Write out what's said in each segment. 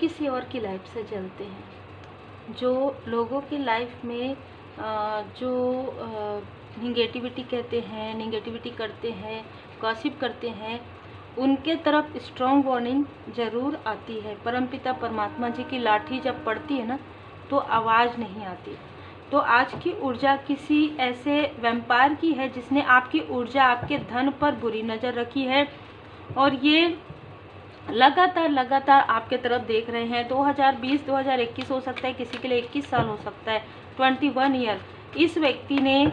किसी और की लाइफ से जलते हैं, जो लोगों की लाइफ में जो निगेटिविटी कहते हैं, निगेटिविटी करते हैं, गॉसिप करते हैं, उनके तरफ स्ट्रॉन्ग वार्निंग ज़रूर आती है। परमपिता परमात्मा जी की लाठी जब पड़ती है ना, तो आवाज़ नहीं आती। तो आज की ऊर्जा किसी ऐसे वैम्पायर की है जिसने आपकी ऊर्जा, आपके धन पर बुरी नज़र रखी है, और ये लगातार आपके तरफ देख रहे हैं। 2020 2021 हो सकता है, किसी के लिए 21 साल हो सकता है, 21 ईयर। इस व्यक्ति ने,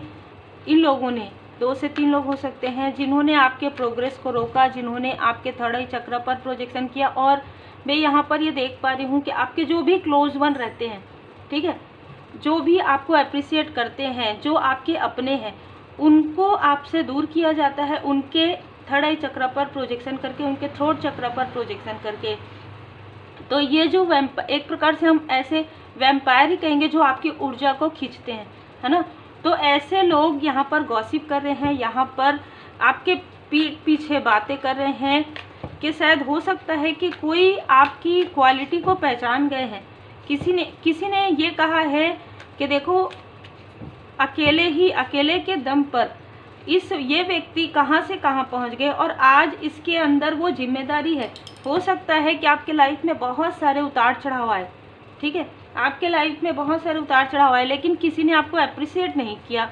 इन लोगों ने, 2 से 3 लोग हो सकते हैं जिन्होंने आपके प्रोग्रेस को रोका, जिन्होंने आपके थर्ड आई चक्र पर प्रोजेक्शन किया। और मैं यहाँ पर ये देख पा रही हूँ कि आपके जो भी क्लोज वन रहते हैं, ठीक है, जो भी आपको अप्रिसिएट करते हैं, जो आपके अपने हैं, उनको आपसे दूर किया जाता है, उनके थर्ड आई चक्र पर प्रोजेक्शन करके, उनके थ्रोट चक्र पर प्रोजेक्शन करके। तो ये जो एक प्रकार से हम ऐसे वैम्पायर ही कहेंगे जो आपकी ऊर्जा को खींचते हैं, है ना। तो ऐसे लोग यहाँ पर गॉसिप कर रहे हैं, यहाँ पर आपके पीठ पीछे बातें कर रहे हैं कि शायद हो सकता है कि कोई आपकी क्वालिटी को पहचान गए हैं। किसी ने ये कहा है कि देखो, अकेले के दम पर ये व्यक्ति कहाँ से कहाँ पहुँच गए, और आज इसके अंदर वो जिम्मेदारी है। हो सकता है कि आपके लाइफ में बहुत सारे उतार चढ़ाव आए, ठीक है, आपके लाइफ में बहुत सारे उतार चढ़ाव आए, लेकिन किसी ने आपको अप्रिसिएट नहीं किया।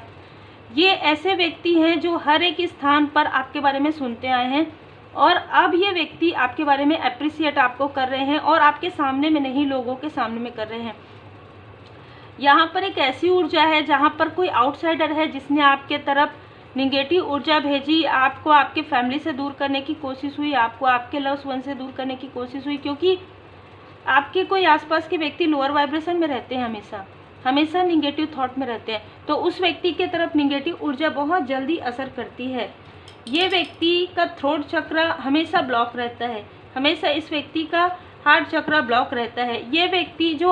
ये ऐसे व्यक्ति हैं जो हर एक स्थान पर आपके बारे में सुनते आए हैं, और अब ये व्यक्ति आपके बारे में अप्रिसिएट आपको कर रहे हैं, और आपके सामने में नहीं, लोगों के सामने में कर रहे हैं। यहाँ पर एक ऐसी ऊर्जा है जहाँ पर कोई आउटसाइडर है जिसने आपके तरफ निगेटिव ऊर्जा भेजी, आपको आपके फैमिली से दूर करने की कोशिश हुई, आपको आपके लव्ड वन से दूर करने की कोशिश हुई, क्योंकि आपके कोई आसपास के व्यक्ति लोअर वाइब्रेशन में रहते हैं, हमेशा निगेटिव थॉट में रहते हैं। तो उस व्यक्ति के तरफ निगेटिव ऊर्जा बहुत जल्दी असर करती है। ये व्यक्ति का थ्रोट चक्र हमेशा ब्लॉक रहता है, हमेशा इस व्यक्ति का हार्ट चक्र ब्लॉक रहता है। ये व्यक्ति जो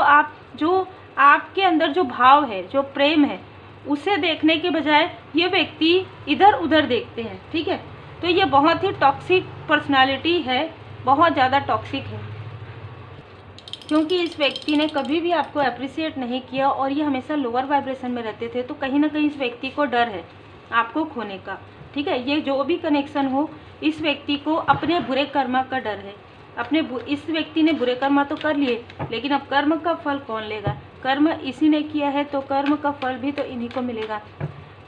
आपके अंदर जो भाव है, जो प्रेम है, उसे देखने के बजाय ये व्यक्ति इधर उधर देखते हैं, ठीक है। तो ये बहुत ही टॉक्सिक पर्सनालिटी है, बहुत ज़्यादा टॉक्सिक है, क्योंकि इस व्यक्ति ने कभी भी आपको अप्रिसिएट नहीं किया, और ये हमेशा लोअर वाइब्रेशन में रहते थे। तो कहीं ना कहीं इस व्यक्ति को डर है आपको खोने का, ठीक है। ये जो भी कनेक्शन हो, इस व्यक्ति को अपने बुरे कर्मा का डर है। इस व्यक्ति ने बुरे कर्मा तो कर लिए, लेकिन अब कर्म का फल कौन लेगा? कर्म इसी ने किया है, तो कर्म का फल भी तो इन्हीं को मिलेगा।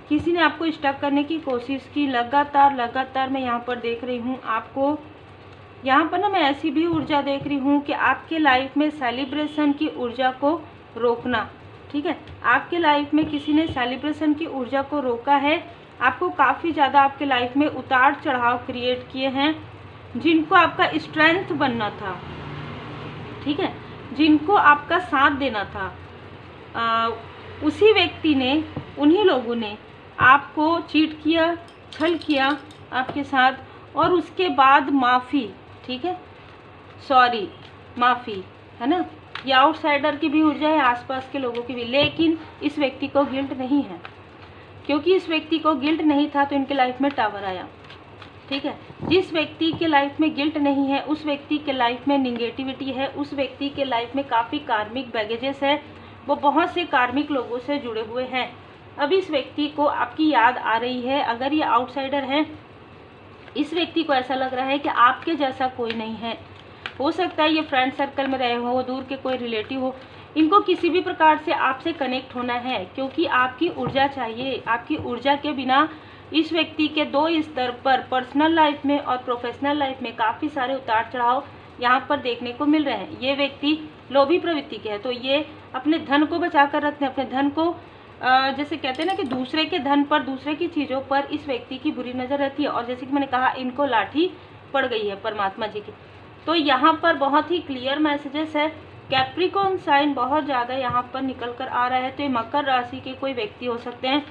किसी ने आपको स्टक करने की कोशिश की, लगातार मैं यहाँ पर देख रही हूँ आपको। यहाँ पर ना मैं ऐसी भी ऊर्जा देख रही हूँ कि आपके लाइफ में सेलिब्रेशन की ऊर्जा को रोकना, ठीक है। आपके लाइफ में किसी ने सेलिब्रेशन की ऊर्जा को रोका है, आपको काफ़ी ज़्यादा आपके लाइफ में उतार चढ़ाव क्रिएट किए हैं, जिनको आपका स्ट्रेंथ बनना था, ठीक है, जिनको आपका साथ देना था, उसी व्यक्ति ने, उन्हीं लोगों ने आपको चीट किया, छल किया आपके साथ, और उसके बाद माफ़ी, ठीक है, सॉरी, माफ़ी, है ना। ये आउटसाइडर की भी ऊर्जा है, आसपास के लोगों की भी, लेकिन इस व्यक्ति को गिल्ट नहीं है, क्योंकि इस व्यक्ति को गिल्ट नहीं था तो इनके लाइफ में टावर आया, ठीक है। जिस व्यक्ति के लाइफ में गिल्ट नहीं है, उस व्यक्ति के लाइफ में निगेटिविटी है, उस व्यक्ति के लाइफ में काफ़ी कार्मिक बैगेजेस है, वो बहुत से कार्मिक लोगों से जुड़े हुए हैं। अब इस व्यक्ति को आपकी याद आ रही है, अगर ये आउटसाइडर है, इस व्यक्ति को ऐसा लग रहा है कि आपके जैसा कोई नहीं है। हो सकता है ये फ्रेंड सर्कल में रहे हो, दूर के कोई रिलेटिव हो, इनको किसी भी प्रकार से आपसे कनेक्ट होना है, क्योंकि आपकी ऊर्जा चाहिए। आपकी ऊर्जा के बिना इस व्यक्ति के 2 स्तर पर, पर्सनल लाइफ में और प्रोफेशनल लाइफ में, काफ़ी सारे उतार चढ़ाव यहाँ पर देखने को मिल रहे हैं। ये व्यक्ति लोभी प्रवृत्ति के है, तो ये अपने धन को बचा कर रखते हैं, अपने धन को, जैसे कहते हैं ना कि दूसरे के धन पर, दूसरे की चीज़ों पर इस व्यक्ति की बुरी नज़र रहती है। और जैसे कि मैंने कहा, इनको लाठी पड़ गई है परमात्मा जी की। तो यहाँ पर बहुत ही क्लियर मैसेजेस है। कैप्रिकॉर्न साइन बहुत ज़्यादा यहाँ पर निकल कर आ रहा है। तो ये मकर राशि के कोई व्यक्ति हो सकते हैं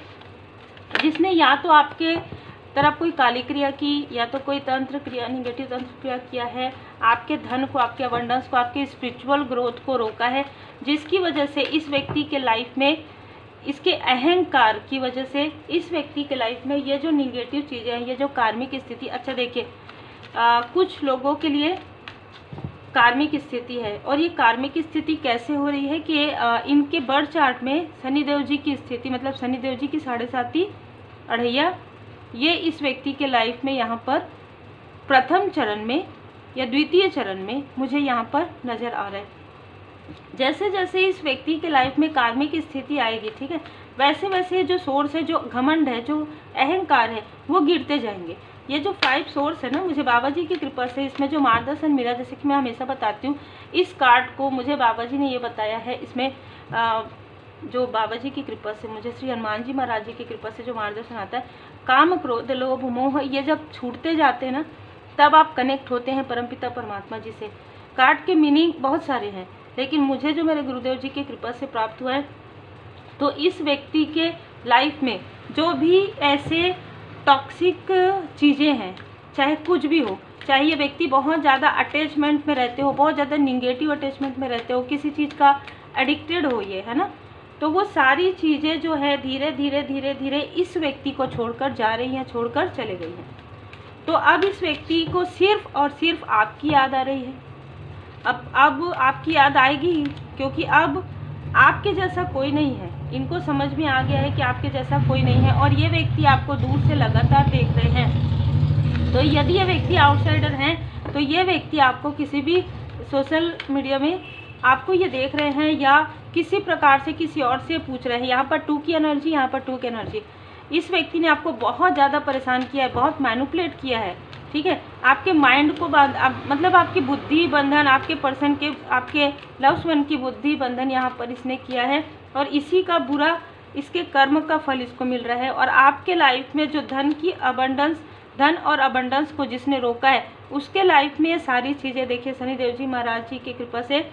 जिसने या तो आपके तरफ कोई काली क्रिया की, या तो कोई तंत्र क्रिया, निगेटिव तंत्र क्रिया किया है, आपके धन को, आपके अबंडेंस को, आपके स्पिरिचुअल ग्रोथ को रोका है, जिसकी वजह से इस व्यक्ति के लाइफ में, इसके अहंकार की वजह से इस व्यक्ति के लाइफ में ये जो निगेटिव चीज़ें हैं, ये जो कार्मिक स्थिति, अच्छा देखिए, कुछ लोगों के लिए कार्मिक स्थिति है। और ये कार्मिक स्थिति कैसे हो रही है कि इनके बर्थ चार्ट में शनिदेव जी की स्थिति, मतलब शनिदेव जी की 7.5 अढ़ैया, ये इस व्यक्ति के लाइफ में यहाँ पर प्रथम चरण में या द्वितीय चरण में मुझे यहाँ पर नज़र आ रहा है। जैसे जैसे इस व्यक्ति के लाइफ में कार्मिक स्थिति आएगी, ठीक है, वैसे वैसे जो सोर्स है, जो घमंड है, जो अहंकार है, वो गिरते जाएंगे। ये जो 5 सोर्स है ना, मुझे बाबा जी की कृपा से इसमें जो मार्गदर्शन मिला, जैसे कि मैं हमेशा बताती हूँ, इस कार्ड को मुझे बाबा जी ने ये बताया है, इसमें जो बाबा जी की कृपा से मुझे श्री हनुमान जी महाराज जी की कृपा से जो मार्गदर्शन आता है, काम क्रोध लोभ मोह ये जब छूटते जाते हैं ना, तब आप कनेक्ट होते हैं परमपिता परमात्मा जी से। कार्ड के मीनिंग बहुत सारे हैं, लेकिन मुझे जो मेरे गुरुदेव जी की कृपा से प्राप्त हुआ है, तो इस व्यक्ति के लाइफ में जो भी ऐसे टॉक्सिक चीज़ें हैं, चाहे कुछ भी हो, चाहे ये व्यक्ति बहुत ज़्यादा अटैचमेंट में रहते हो, बहुत ज़्यादा निगेटिव अटैचमेंट में रहते हो, किसी चीज़ का एडिक्टेड हो, ये है ना, तो वो सारी चीज़ें जो है धीरे धीरे धीरे धीरे इस व्यक्ति को छोड़कर जा रही हैं, छोड़कर चले गई हैं। तो अब इस व्यक्ति को सिर्फ और सिर्फ आपकी याद आ रही है। अब आपकी याद आएगी ही, क्योंकि अब आपके जैसा कोई नहीं है। इनको समझ में आ गया है कि आपके जैसा कोई नहीं है, और ये व्यक्ति आपको दूर से लगातार देख रहे हैं। तो यदि ये व्यक्ति आउटसाइडर हैं, तो ये व्यक्ति आपको किसी भी सोशल मीडिया में आपको ये देख रहे हैं, या किसी प्रकार से किसी और से पूछ रहे हैं। यहाँ पर 2 की एनर्जी, यहाँ पर 2 की एनर्जी। इस व्यक्ति ने आपको बहुत ज़्यादा परेशान किया है, बहुत मैनिपुलेट किया है, ठीक है। आपके माइंड को मतलब आपकी बुद्धि बंधन, आपके पर्सन के, आपके लव्स वन की बुद्धि बंधन यहाँ पर इसने किया है, और इसी का बुरा, इसके कर्म का फल इसको मिल रहा है। और आपके लाइफ में जो धन और अबंडेंस को जिसने रोका है, उसके लाइफ में ये सारी चीज़ें, देखिए शनिदेव जी महाराज जी की कृपा से,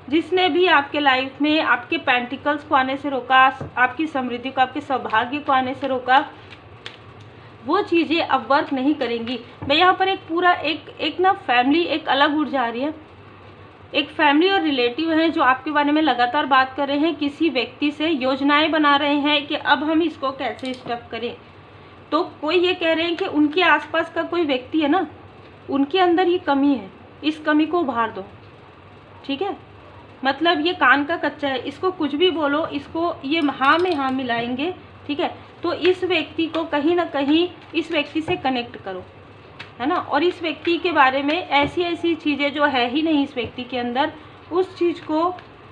जिसने भी आपके लाइफ में आपके पेंटिकल्स को आने से रोका, आपकी समृद्धि को, आपके सौभाग्य को आने से रोका, वो चीज़ें अब वर्क नहीं करेंगी। मैं यहाँ पर एक ना फैमिली, एक अलग ऊर्जा आ रही है। एक फैमिली और रिलेटिव हैं जो आपके बारे में लगातार बात कर रहे हैं, किसी व्यक्ति से योजनाएं बना रहे हैं कि अब हम इसको कैसे स्टॉप करें। तो कोई ये कह रहे हैं कि उनके आसपास का कोई व्यक्ति है ना, उनके अंदर ये कमी है, इस कमी को उभार दो, ठीक है। मतलब ये कान का कच्चा है, इसको कुछ भी बोलो, इसको ये हाँ में हाँ मिलाएंगे, ठीक है। तो इस व्यक्ति को कहीं ना कहीं इस व्यक्ति से कनेक्ट करो, है ना। और इस व्यक्ति के बारे में ऐसी चीज़ें जो है ही नहीं इस व्यक्ति के अंदर, उस चीज़ को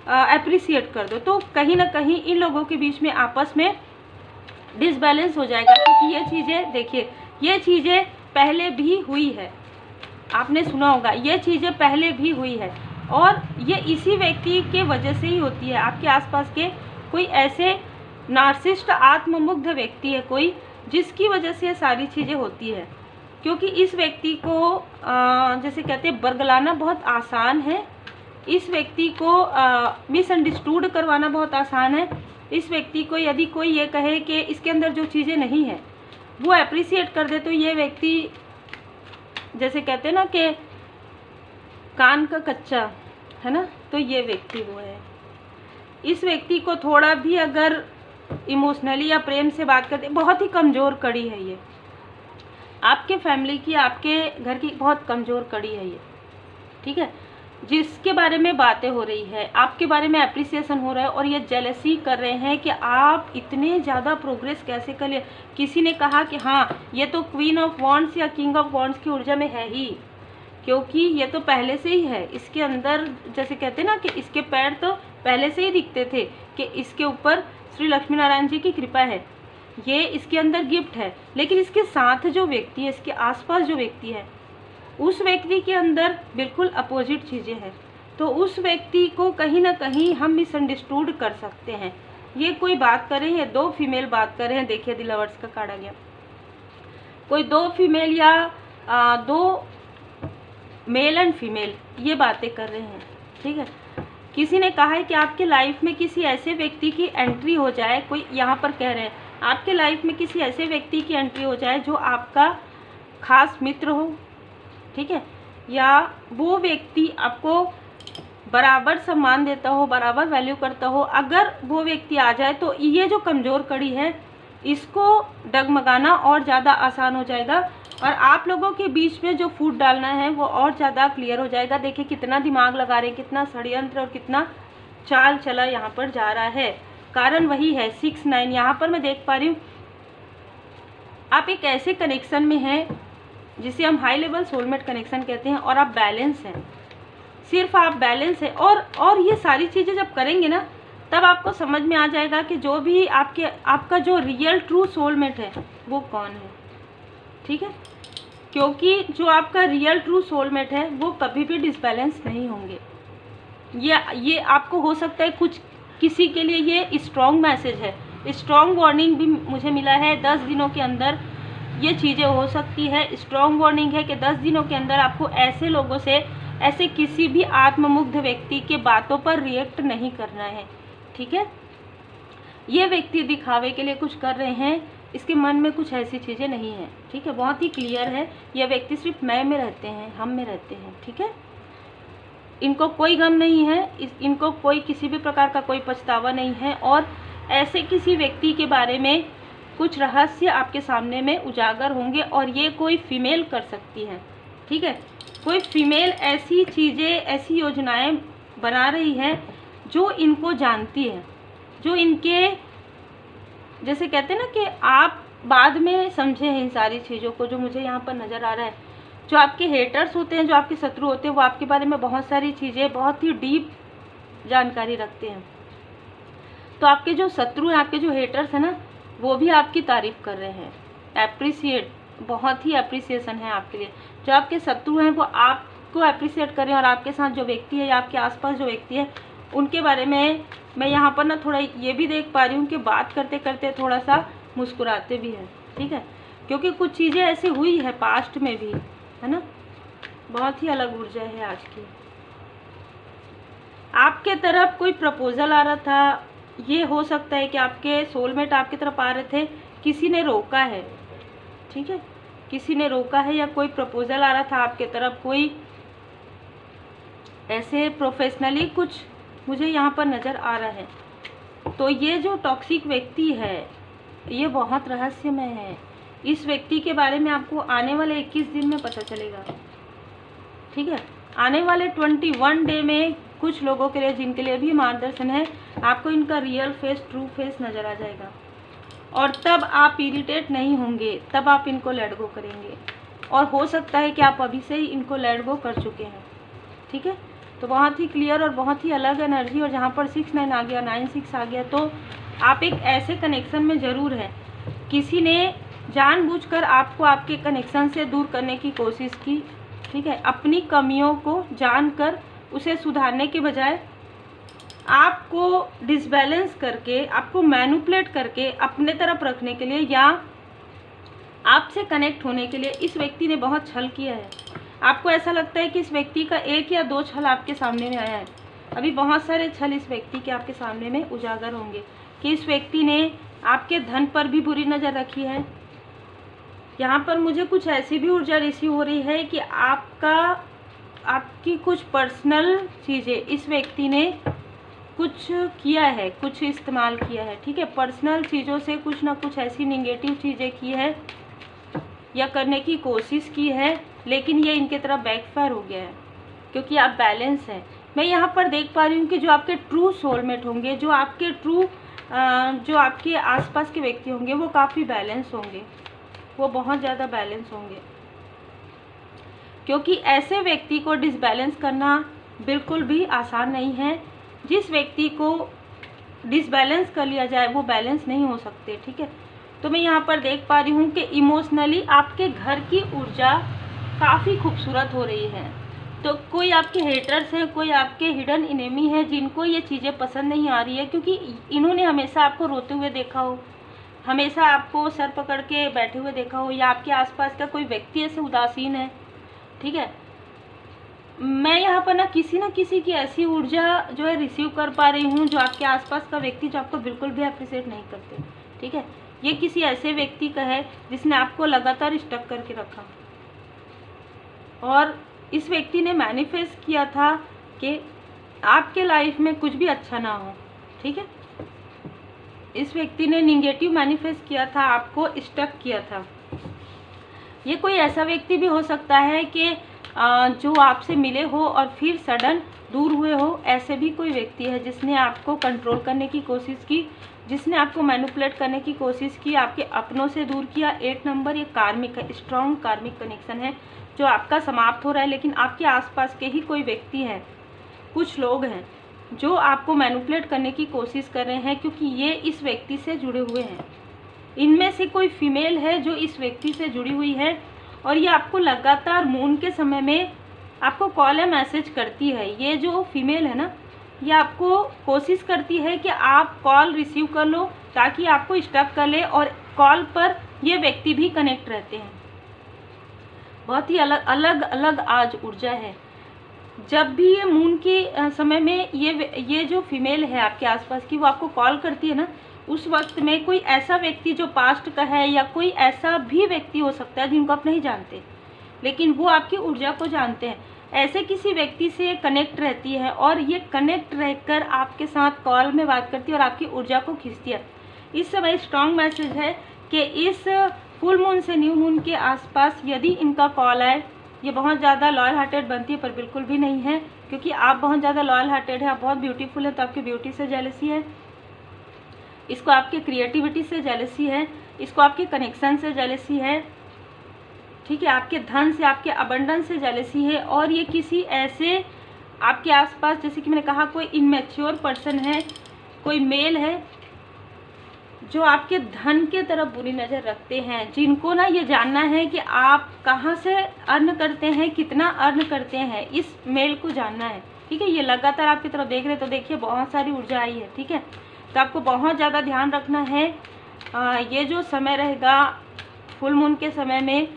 अप्रिसिएट कर दो। तो कहीं ना कहीं इन लोगों के बीच में आपस में डिसबैलेंस हो जाएगा, क्योंकि ये चीज़ें, देखिए, ये चीज़ें पहले भी हुई है, आपने सुना होगा, ये चीज़ें पहले भी हुई है, और ये इसी व्यक्ति के वजह से ही होती है। आपके आसपास के कोई ऐसे नार्सिस्ट, आत्ममुग्ध व्यक्ति है कोई, जिसकी वजह से ये सारी चीज़ें होती है। क्योंकि इस व्यक्ति को जैसे कहते हैं बरगलाना बहुत आसान है, इस व्यक्ति को मिसअंडरस्टूड करवाना बहुत आसान है। इस व्यक्ति को यदि कोई ये कहे कि इसके अंदर जो चीज़ें नहीं है वो अप्रिसिएट कर दे, तो ये व्यक्ति, जैसे कहते हैं ना कि कान का कच्चा, है ना, तो ये व्यक्ति वो है। इस व्यक्ति को थोड़ा भी अगर इमोशनली या प्रेम से बात करते, बहुत ही कमज़ोर कड़ी है ये, आपके फैमिली की, आपके घर की बहुत कमज़ोर कड़ी है ये, ठीक है। जिसके बारे में बातें हो रही है, आपके बारे में अप्रिसिएशन हो रहा है, और ये जेलसी कर रहे हैं कि आप इतने ज़्यादा प्रोग्रेस कैसे कर लिए। किसी ने कहा कि हाँ, ये तो क्वीन ऑफ वॉन्ड्स या किंग ऑफ वॉन्ड्स की ऊर्जा में है ही, क्योंकि ये तो पहले से ही है इसके अंदर। जैसे कहते हैं ना कि इसके पैर तो पहले से ही दिखते थे कि इसके ऊपर श्री लक्ष्मी नारायण जी की कृपा है, ये इसके अंदर गिफ्ट है। लेकिन इसके साथ जो व्यक्ति है, इसके आसपास जो व्यक्ति है, उस व्यक्ति के अंदर बिल्कुल अपोजिट चीज़ें हैं। तो उस व्यक्ति को कहीं ना कहीं हम मिसअंडरस्टूड कर सकते हैं। ये कोई बात कर रहे हैं, 2 फीमेल बात कर रहे हैं, देखिए द लवर्स का कार्ड आ गया। कोई 2 फीमेल या 2 मेल एंड फीमेल ये बातें कर रहे हैं, ठीक है। किसी ने कहा है कि आपके लाइफ में किसी ऐसे व्यक्ति की एंट्री हो जाए, कोई यहाँ पर कह रहे हैं आपके लाइफ में किसी ऐसे व्यक्ति की एंट्री हो जाए जो आपका खास मित्र हो, ठीक है, या वो व्यक्ति आपको बराबर सम्मान देता हो, बराबर वैल्यू करता हो। अगर वो व्यक्ति आ जाए तो ये जो कमज़ोर कड़ी है इसको डगमगाना और ज़्यादा आसान हो जाएगा और आप लोगों के बीच में जो फूट डालना है वो और ज़्यादा क्लियर हो जाएगा। देखिए कितना दिमाग लगा रहे हैं, कितना षड्यंत्र और कितना चाल चला यहाँ पर जा रहा है। कारण वही है 6 9। यहाँ पर मैं देख पा रही हूँ आप एक ऐसे कनेक्शन में हैं जिसे हम हाई लेवल सोलमेट कनेक्शन कहते हैं और आप बैलेंस हैं, सिर्फ आप बैलेंस है। और ये सारी चीज़ें जब करेंगे ना तब आपको समझ में आ जाएगा कि जो भी आपका जो रियल ट्रू सोलमेट है वो कौन है, ठीक है। क्योंकि जो आपका रियल ट्रू सोलमेट है वो कभी भी डिसबैलेंस नहीं होंगे। ये आपको हो सकता है कुछ किसी के लिए ये स्ट्रॉन्ग मैसेज है, स्ट्रॉन्ग वार्निंग भी मुझे मिला है। 10 दिनों के अंदर ये चीज़ें हो सकती है। स्ट्रॉन्ग वार्निंग है कि 10 दिनों के अंदर आपको ऐसे लोगों से, ऐसे किसी भी आत्ममुग्ध व्यक्ति के बातों पर रिएक्ट नहीं करना है, ठीक है। ये व्यक्ति दिखावे के लिए कुछ कर रहे हैं, इसके मन में कुछ ऐसी चीज़ें नहीं हैं, ठीक है। बहुत ही क्लियर है, ये व्यक्ति सिर्फ मैं में रहते हैं, हम में रहते हैं, ठीक है। इनको कोई गम नहीं है, इनको कोई किसी भी प्रकार का कोई पछतावा नहीं है और ऐसे किसी व्यक्ति के बारे में कुछ रहस्य आपके सामने में उजागर होंगे और ये कोई फीमेल कर सकती है, ठीक है। कोई फीमेल ऐसी चीज़ें, ऐसी योजनाएं बना रही है जो इनको जानती है, जो इनके जैसे कहते हैं ना कि आप बाद में समझे हैं इन सारी चीज़ों को। जो मुझे यहाँ पर नज़र आ रहा है, जो आपके हेटर्स होते हैं, जो आपके शत्रु होते हैं, वो आपके बारे में बहुत सारी चीज़ें, बहुत ही डीप जानकारी रखते हैं। तो आपके जो शत्रु हैं, आपके जो हेटर्स हैं ना, वो भी आपकी तारीफ़ कर रहे हैं, एप्रिसिएट, बहुत ही एप्रिसिएशन है आपके लिए। जो आपके शत्रु हैं वो आपको एप्रिसिएट कर रहे हैं और आपके साथ जो व्यक्ति है या आपके आसपास जो व्यक्ति है उनके बारे में मैं यहाँ पर ना थोड़ा ये भी देख पा रही हूँ कि बात करते करते थोड़ा सा मुस्कुराते भी हैं, ठीक है। क्योंकि कुछ चीज़ें ऐसी हुई है पास्ट में भी, है ना। बहुत ही अलग ऊर्जा है आज की। आपके तरफ कोई प्रपोजल आ रहा था, ये हो सकता है कि आपके सोलमेट आपकी तरफ आ रहे थे, किसी ने रोका है, ठीक है, किसी ने रोका है या कोई प्रपोजल आ रहा था आपके तरफ, कोई ऐसे प्रोफेशनली कुछ मुझे यहाँ पर नज़र आ रहा है। तो ये जो टॉक्सिक व्यक्ति है ये बहुत रहस्यमय है। इस व्यक्ति के बारे में आपको आने वाले 21 दिन में पता चलेगा, ठीक है। आने वाले 21 डे में कुछ लोगों के लिए, जिनके लिए भी मार्गदर्शन है, आपको इनका रियल फेस, ट्रू फेस नज़र आ जाएगा और तब आप इरिटेट नहीं होंगे, तब आप इनको लेट गो करेंगे। और हो सकता है कि आप अभी से ही इनको लेट गो कर चुके हैं, ठीक है। तो बहुत ही क्लियर और बहुत ही अलग एनर्जी। और जहाँ पर 6 9 आ गया, 9 6 आ गया, तो आप एक ऐसे कनेक्शन में ज़रूर हैं। किसी ने जानबूझकर आपको आपके कनेक्शन से दूर करने की कोशिश की, ठीक है। अपनी कमियों को जानकर उसे सुधारने के बजाय आपको डिसबैलेंस करके, आपको मैनिपुलेट करके अपने तरफ रखने के लिए या आपसे कनेक्ट होने के लिए इस व्यक्ति ने बहुत छल किया है। आपको ऐसा लगता है कि इस व्यक्ति का 1 या 2 छल आपके सामने में आया है। अभी बहुत सारे छल इस व्यक्ति के आपके सामने में उजागर होंगे कि इस व्यक्ति ने आपके धन पर भी बुरी नज़र रखी है। यहाँ पर मुझे कुछ ऐसी भी ऊर्जा रिसीव हो रही है कि आपकी कुछ पर्सनल चीज़ें इस व्यक्ति ने कुछ किया है, कुछ इस्तेमाल किया है, ठीक है। पर्सनल चीज़ों से कुछ ना कुछ ऐसी नेगेटिव चीज़ें की है या करने की कोशिश की है, लेकिन ये इनके तरफ बैकफायर हो गया है क्योंकि आप बैलेंस हैं। मैं यहाँ पर देख पा रही हूँ कि जो आपके ट्रू सोलमेट होंगे, जो आपके जो आपके आसपास के व्यक्ति होंगे, वो काफ़ी बैलेंस होंगे, वो बहुत ज़्यादा बैलेंस होंगे। क्योंकि ऐसे व्यक्ति को डिसबैलेंस करना बिल्कुल भी आसान नहीं है। जिस व्यक्ति को डिसबैलेंस कर लिया जाए वो बैलेंस नहीं हो सकते, ठीक है। तो मैं यहाँ पर देख पा रही हूँ कि इमोशनली आपके घर की ऊर्जा काफ़ी खूबसूरत हो रही है। तो कोई आपके हेटर्स हैं, कोई आपके हिडन इनेमी है जिनको ये चीज़ें पसंद नहीं आ रही है, क्योंकि इन्होंने हमेशा आपको रोते हुए देखा हो, हमेशा आपको सर पकड़ के बैठे हुए देखा हो, या आपके आसपास का कोई व्यक्ति ऐसे उदासीन है, ठीक है। मैं यहाँ पर ना किसी की ऐसी ऊर्जा जो है रिसीव कर पा रही हूँ, जो आपके आसपास का व्यक्ति जो आपको बिल्कुल भी अप्रिशिएट नहीं करते, ठीक है। ये किसी ऐसे व्यक्ति का है जिसने आपको लगातार स्टक करके रखा और इस व्यक्ति ने मैनिफेस्ट किया था कि आपके लाइफ में कुछ भी अच्छा ना हो, ठीक है। इस व्यक्ति ने निगेटिव मैनिफेस्ट किया था, आपको स्टक किया था। ये कोई ऐसा व्यक्ति भी हो सकता है कि जो आपसे मिले हो और फिर सडन दूर हुए हो। ऐसे भी कोई व्यक्ति है जिसने आपको कंट्रोल करने की कोशिश की, जिसने आपको मैनिपुलेट करने की कोशिश की, आपके अपनों से दूर किया। 8 नंबर ये कार्मिक है, स्ट्रॉन्ग कार्मिक कनेक्शन है जो आपका समाप्त हो रहा है। लेकिन आपके आसपास के ही कोई व्यक्ति है, कुछ लोग हैं जो आपको मैनिपुलेट करने की कोशिश कर रहे हैं, क्योंकि ये इस व्यक्ति से जुड़े हुए हैं। इनमें से कोई फीमेल है जो इस व्यक्ति से जुड़ी हुई है और ये आपको लगातार मून के समय में आपको कॉल या मैसेज करती है। ये जो फीमेल है ना, ये आपको कोशिश करती है कि आप कॉल रिसीव कर लो ताकि आपको स्टक कर ले, और कॉल पर ये व्यक्ति भी कनेक्ट रहते हैं। बहुत ही अलग अलग आज ऊर्जा है। जब भी ये मून के समय में ये जो फीमेल है आपके आसपास की, वो आपको कॉल करती है ना, उस वक्त में कोई ऐसा व्यक्ति जो पास्ट का है या कोई ऐसा भी व्यक्ति हो सकता है जिनको आप नहीं जानते, लेकिन वो आपकी ऊर्जा को जानते हैं। ऐसे किसी व्यक्ति से कनेक्ट रहती है और ये कनेक्ट रहकर आपके साथ कॉल में बात करती है और आपकी ऊर्जा को खींचती है। इस समय स्ट्रॉन्ग मैसेज है कि इस फुल मून से न्यू मून के आसपास यदि इनका कॉल आए, ये बहुत ज़्यादा लॉयल हार्टेड बनती है, पर बिल्कुल भी नहीं है, क्योंकि आप बहुत ज़्यादा लॉयल हार्टेड है, आप बहुत ब्यूटीफुल है, तो आपकी ब्यूटी से जेलसी है, इसको आपके क्रिएटिविटी से जेलसी है, इसको आपके कनेक्शन से जेलसी है, ठीक है, आपके धन से, आपके अबंडेंस से जेलसी है। और ये किसी ऐसे आपके आसपास, जैसे कि मैंने कहा, कोई इनमेच्योर पर्सन है, कोई मेल है जो आपके धन के तरफ बुरी नज़र रखते हैं, जिनको ना ये जानना है कि आप कहाँ से अर्न करते हैं, कितना अर्न करते हैं, इस मेल को जानना है, ठीक है। ये लगातार आपकी तरफ देख रहे हैं, तो देखिए बहुत सारी ऊर्जा आई है, ठीक है। तो आपको बहुत ज़्यादा ध्यान रखना है। ये जो समय रहेगा फुल मून के समय में,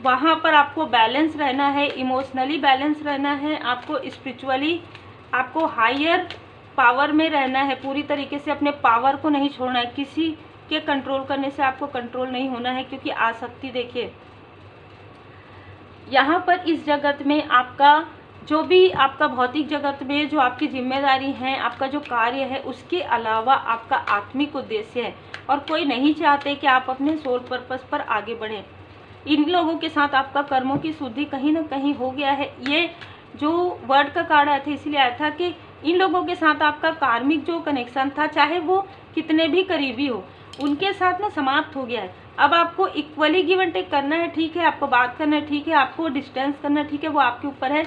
वहाँ पर आपको बैलेंस रहना है, इमोशनली बैलेंस रहना है, आपको स्पिरिचुअली, आपको हायर पावर में रहना है, पूरी तरीके से अपने पावर को नहीं छोड़ना है। किसी के कंट्रोल करने से आपको कंट्रोल नहीं होना है, क्योंकि आसक्ति, देखिए यहाँ पर इस जगत में आपका जो भी आपका भौतिक जगत में जो आपकी जिम्मेदारी है, आपका जो कार्य है, उसके अलावा आपका आत्मिक उद्देश्य है, और कोई नहीं चाहते कि आप अपने सोल पर्पस पर आगे बढ़ें। इन लोगों के साथ आपका कर्मों की शुद्धि कहीं ना कहीं हो गया है। ये जो वर्ड का कार्ड आया था इसीलिए आया था कि इन लोगों के साथ आपका कार्मिक जो कनेक्शन था, चाहे वो कितने भी करीबी हो, उनके साथ ना समाप्त हो गया है। अब आपको इक्वली गिव एंड टेक करना है, ठीक है, आपको बात करना है, ठीक है, आपको डिस्टेंस करना है, ठीक है, वो आपके ऊपर है।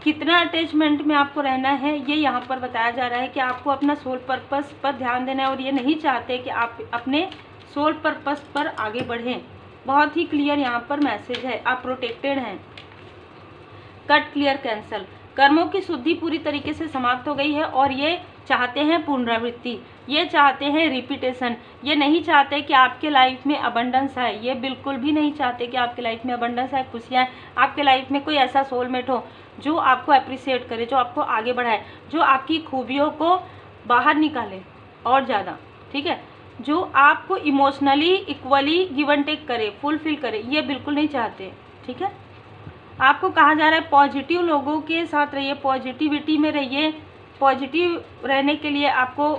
कितना अटैचमेंट में आपको रहना है, ये यहाँ पर बताया जा रहा है कि आपको अपना सोल पर्पस पर ध्यान देना है, और ये नहीं चाहते कि आप अपने सोल पर्पस पर आगे बढ़ें। बहुत ही क्लियर यहाँ पर मैसेज है, आप प्रोटेक्टेड हैं। कट, क्लियर, कैंसल, कर्मों की शुद्धि पूरी तरीके से समाप्त हो गई है, और ये चाहते हैं पुनरावृत्ति, ये चाहते हैं रिपीटेशन, ये नहीं चाहते कि आपके लाइफ में अबंडेंस आए, ये बिल्कुल भी नहीं चाहते कि आपके लाइफ में अबंडेंस आए, खुशियाँ, आपके लाइफ में कोई ऐसा सोलमेट हो जो आपको अप्रिशिएट करे, जो आपको आगे बढ़ाए, जो आपकी खूबियों को बाहर निकाले और ज़्यादा, ठीक है, जो आपको emotionally equally give and take करे, फुलफिल करे, ये बिल्कुल नहीं चाहते, ठीक है। आपको कहा जा रहा है पॉजिटिव लोगों के साथ रहिए, पॉजिटिविटी में रहिए। पॉजिटिव रहने के लिए आपको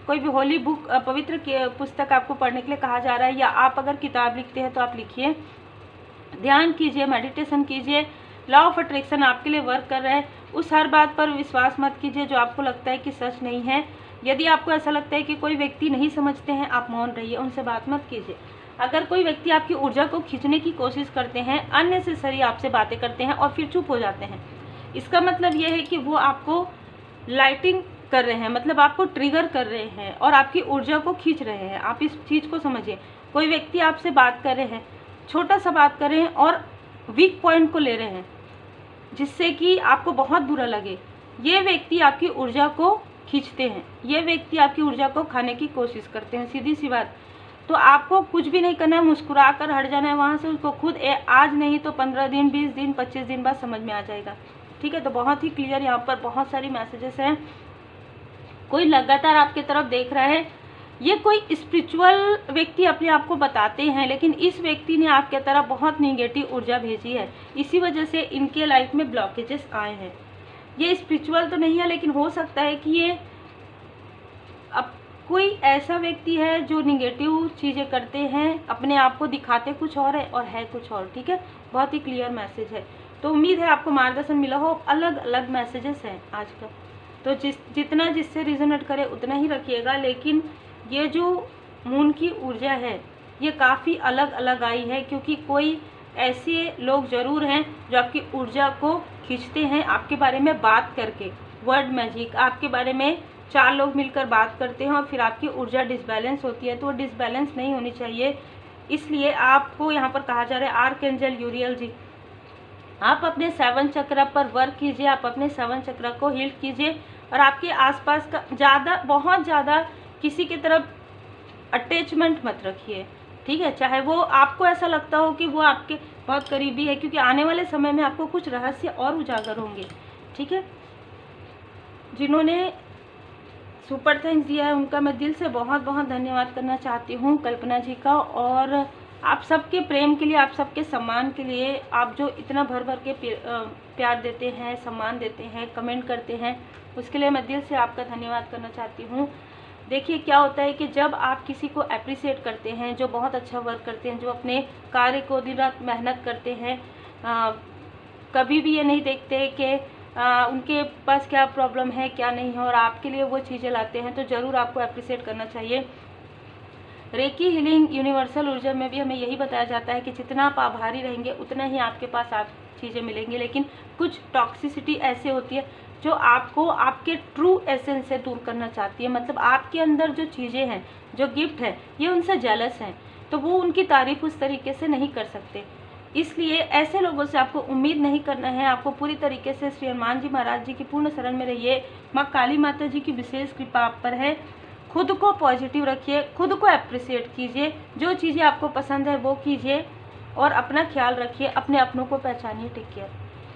कोई भी होली बुक, पवित्र पुस्तक आपको पढ़ने के लिए कहा जा रहा है, या आप अगर किताब लिखते हैं तो आप लिखिए, ध्यान कीजिए, मेडिटेशन कीजिए। लॉ ऑफ अट्रैक्शन आपके लिए वर्क कर रहा है। उस हर बात पर विश्वास मत कीजिए जो आपको लगता है कि सच नहीं है। यदि आपको ऐसा लगता है कि कोई व्यक्ति नहीं समझते हैं, आप मौन रहिए, उनसे बात मत कीजिए। अगर कोई व्यक्ति आपकी ऊर्जा को खींचने की कोशिश करते हैं, अननेसेसरी आपसे बातें करते हैं और फिर चुप हो जाते हैं, इसका मतलब ये है कि वो आपको लाइटिंग कर रहे हैं, मतलब आपको ट्रिगर कर रहे हैं और आपकी ऊर्जा को खींच रहे हैं। आप इस चीज़ को समझिए। कोई व्यक्ति आपसे बात कर रहे हैं, छोटा सा बात कर रहे हैं और वीक पॉइंट को ले रहे हैं, जिससे कि आपको बहुत बुरा लगे, ये व्यक्ति आपकी ऊर्जा को खींचते हैं, ये व्यक्ति आपकी ऊर्जा को खाने की कोशिश करते हैं, सीधी सी बात। तो आपको कुछ भी नहीं करना है, मुस्कुरा कर हट जाना है वहाँ से। उसको खुद आज नहीं तो 15 दिन, 20 दिन, 25 दिन बाद समझ में आ जाएगा, ठीक है। तो बहुत ही क्लियर यहाँ पर बहुत सारी मैसेजेस हैं। कोई लगातार आपकी तरफ देख रहा है, ये कोई स्पिरिचुअल व्यक्ति अपने आप को बताते हैं, लेकिन इस व्यक्ति ने आपके तरफ बहुत निगेटिव ऊर्जा भेजी है, इसी वजह से इनके लाइफ में ब्लॉकेजेस आए हैं। ये स्पिरिचुअल तो नहीं है, लेकिन हो सकता है कि ये अब कोई ऐसा व्यक्ति है जो निगेटिव चीज़ें करते हैं, अपने आप को दिखाते कुछ और है और है कुछ और। ठीक है, बहुत ही क्लियर मैसेज है। तो उम्मीद है आपको मार्गदर्शन मिला हो। अलग अलग मैसेजेस हैं आज का, तो जितना जिससे रिजोनेट करे उतना ही रखिएगा। लेकिन ये जो मून की ऊर्जा है ये काफ़ी अलग अलग आई है, क्योंकि कोई ऐसे लोग ज़रूर हैं जो आपकी ऊर्जा को खींचते हैं आपके बारे में बात करके। वर्ड मैजिक, आपके बारे में 4 लोग मिलकर बात करते हैं और फिर आपकी ऊर्जा डिसबैलेंस होती है, तो वो डिसबैलेंस नहीं होनी चाहिए। इसलिए आपको यहाँ पर कहा जा रहा है आर्कएंजल यूरियल जी, आप अपने 7 चक्र पर वर्क कीजिए, आप अपने 7 चक्र को हील कीजिए और आपके आसपास का बहुत ज़्यादा किसी की तरफ अटैचमेंट मत रखिए। ठीक है, चाहे वो आपको ऐसा लगता हो कि वो आपके बहुत करीबी है, क्योंकि आने वाले समय में आपको कुछ रहस्य और उजागर होंगे। ठीक है, जिन्होंने सुपर थैंक्स दिया है उनका मैं दिल से बहुत बहुत धन्यवाद करना चाहती हूँ, कल्पना जी का। और आप सबके प्रेम के लिए, आप सबके सम्मान के लिए, आप जो इतना भर भर के प्यार देते हैं, सम्मान देते हैं, कमेंट करते हैं, उसके लिए मैं दिल से आपका धन्यवाद करना चाहती हूँ। देखिए क्या होता है कि जब आप किसी को अप्रिशिएट करते हैं, जो बहुत अच्छा वर्क करते हैं, जो अपने कार्य को दिन रात मेहनत करते हैं, कभी भी ये नहीं देखते कि उनके पास क्या प्रॉब्लम है क्या नहीं है, और आपके लिए वो चीज़ें लाते हैं, तो ज़रूर आपको अप्रिशिएट करना चाहिए। रेकी हीलिंग यूनिवर्सल ऊर्जा में भी हमें यही बताया जाता है कि जितना आप आभारी रहेंगे उतना ही आपके पास चीज़ें मिलेंगी। लेकिन कुछ टॉक्सिसिटी ऐसे होती है जो आपको आपके ट्रू एसेंस से दूर करना चाहती है। मतलब आपके अंदर जो चीज़ें हैं, जो गिफ्ट है, ये उनसे जेलस हैं, तो वो उनकी तारीफ उस तरीके से नहीं कर सकते। इसलिए ऐसे लोगों से आपको उम्मीद नहीं करना है। आपको पूरी तरीके से श्री हनुमान जी महाराज जी की पूर्ण शरण में रहिए। माँ काली माता जी की विशेष कृपा आप पर है। खुद को पॉजिटिव रखिए, खुद को अप्रिशिएट कीजिए, जो चीज़ें आपको पसंद है वो कीजिए और अपना ख्याल रखिए, अपने अपनों को पहचानिए। Take care.